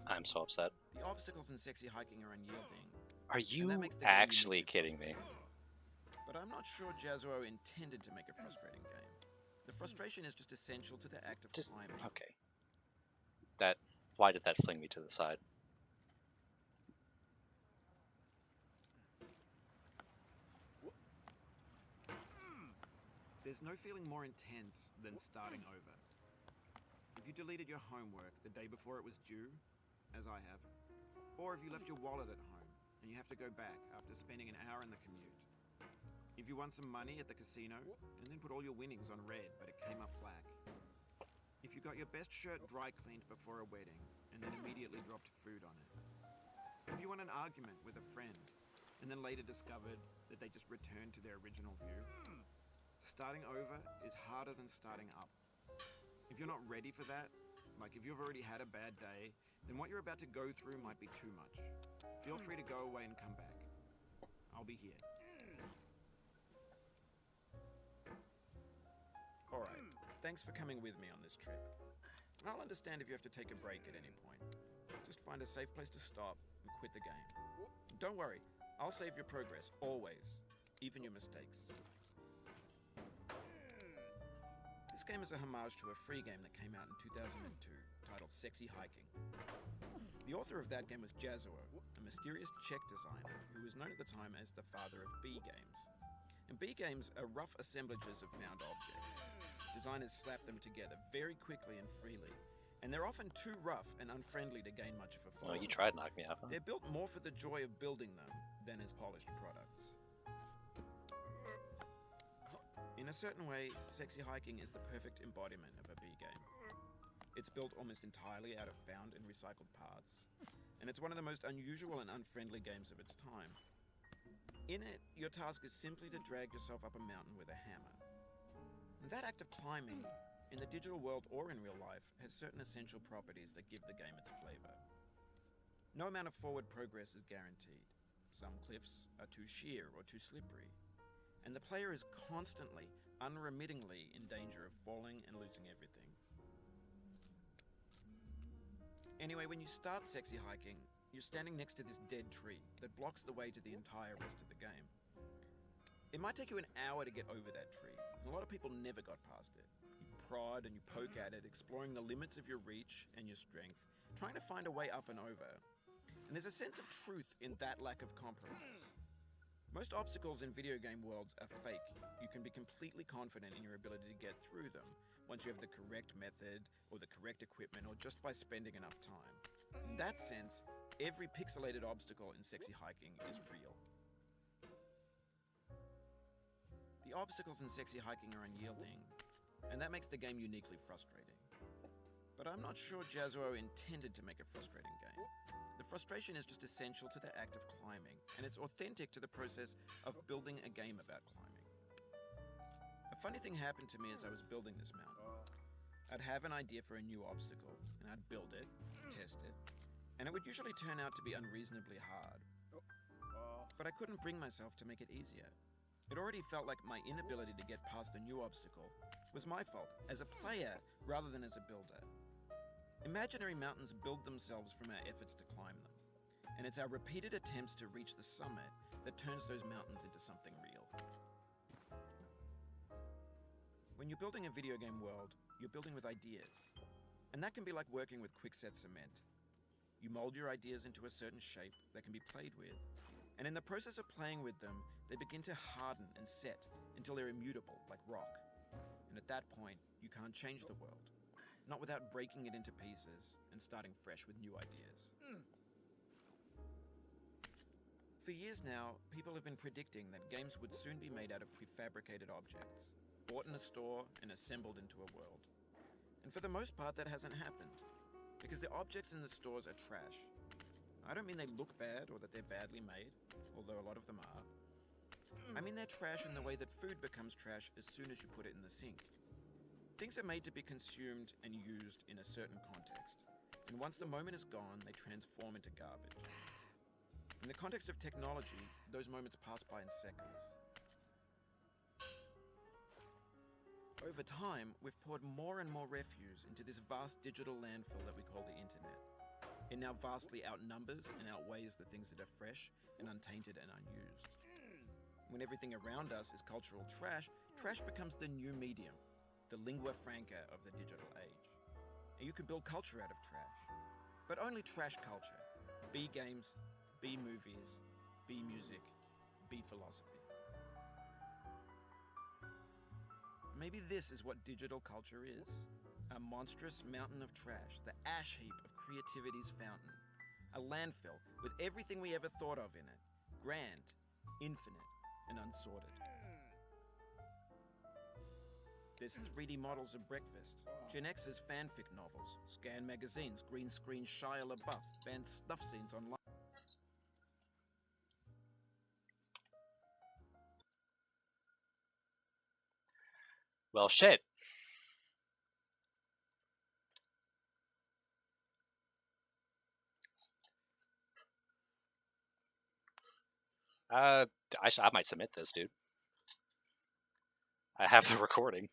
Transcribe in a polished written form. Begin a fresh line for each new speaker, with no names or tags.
I'm so upset.
The obstacles in Sexy Hiking are unyielding,
Are
and that
you
makes the game
actually
uniquely
kidding me?
frustrating. But I'm not sure Jazzuo intended to make a frustrating game. The frustration is just essential to the act of
Just
climbing.
okay. That. Why did that fling me to the side?
There's no feeling more intense than starting over. If you deleted your homework the day before it was due, as I have, or if you left your wallet at home and you have to go back after spending an hour in the commute. If you won some money at the casino and then put all your winnings on red but it came up black. If you got your best shirt dry cleaned before a wedding and then immediately dropped food on it. If you won an argument with a friend and then later discovered that they just returned to their original view. Starting over is harder than starting up. If you're not ready for that, like if you've already had a bad day, then what you're about to go through might be too much. Feel free to go away and come back. I'll be here. Alright, thanks for coming with me on this trip. I'll understand if you have to take a break at any point. Just find a safe place to stop and quit the game. Don't worry, I'll save your progress, always. Even your mistakes. This game is a homage to a free game that came out in 2002, titled Sexy Hiking. The author of that game was Jazzuo, a mysterious Czech designer who was known at the time as the father of B games. And B games are rough assemblages of found objects. Designers slap them together very quickly and freely, and they're often too rough and unfriendly to gain much of a
Oh,
following.
you tried to knock me off. Huh?
They're built more for the joy of building them than as polished products. In a certain way, Sexy Hiking is the perfect embodiment of a B game. It's built almost entirely out of found and recycled parts, and it's one of the most unusual and unfriendly games of its time. In it, your task is simply to drag yourself up a mountain with a hammer. And that act of climbing, in the digital world or in real life, has certain essential properties that give the game its flavor. No amount of forward progress is guaranteed. Some cliffs are too sheer or too slippery, and the player is constantly, unremittingly in danger of falling and losing everything. Anyway, when you start Sexy Hiking, you're standing next to this dead tree that blocks the way to the entire rest of the game. It might take you an hour to get over that tree, and a lot of people never got past it. You prod and you poke at it, exploring the limits of your reach and your strength, trying to find a way up and over. And there's a sense of truth in that lack of compromise. Most obstacles in video game worlds are fake. You can be completely confident in your ability to get through them once you have the correct method or the correct equipment or just by spending enough time. In that sense, every pixelated obstacle in Sexy Hiking is real. The obstacles in Sexy Hiking are unyielding, and that makes the game uniquely frustrating. But I'm not sure Jazzuo intended to make a frustrating game. The frustration is just essential to the act of climbing, and it's authentic to the process of building a game about climbing. A funny thing happened to me as I was building this mountain. I'd have an idea for a new obstacle, and I'd build it, test it, and it would usually turn out to be unreasonably hard. But I couldn't bring myself to make it easier. It already felt like my inability to get past the new obstacle was my fault as a player rather than as a builder. Imaginary mountains build themselves from our efforts to climb them, and it's our repeated attempts to reach the summit that turns those mountains into something real. When you're building a video game world, you're building with ideas, and that can be like working with quickset cement. You mold your ideas into a certain shape that can be played with, and in the process of playing with them, they begin to harden and set until they're immutable, like rock. And at that point, you can't change the world. Not without breaking it into pieces and starting fresh with new ideas. For years now, people have been predicting that games would soon be made out of prefabricated objects, bought in a store and assembled into a world. And for the most part, that hasn't happened, because the objects in the stores are trash. I don't mean they look bad or that they're badly made, although a lot of them are. I mean they're trash in the way that food becomes trash as soon as you put it in the sink. Things are made to be consumed and used in a certain context, and once the moment is gone, they transform into garbage. In the context of technology, those moments pass by in seconds. Over time, we've poured more and more refuse into this vast digital landfill that we call the internet. It now vastly outnumbers and outweighs the things that are fresh and untainted and unused. When everything around us is cultural trash, trash becomes the new medium, the lingua franca of the digital age. And you can build culture out of trash. But only trash culture. B games, B movies, B music, B philosophy. Maybe this is what digital culture is. A monstrous mountain of trash, the ash heap of creativity's fountain. A landfill with everything we ever thought of in it. Grand, infinite, and unsorted. There's 3D models of breakfast, Gen X's fanfic novels, scan magazines, green screen Shia LaBeouf, banned snuff scenes online.
Well, shit. I might submit this, dude. I have the recording.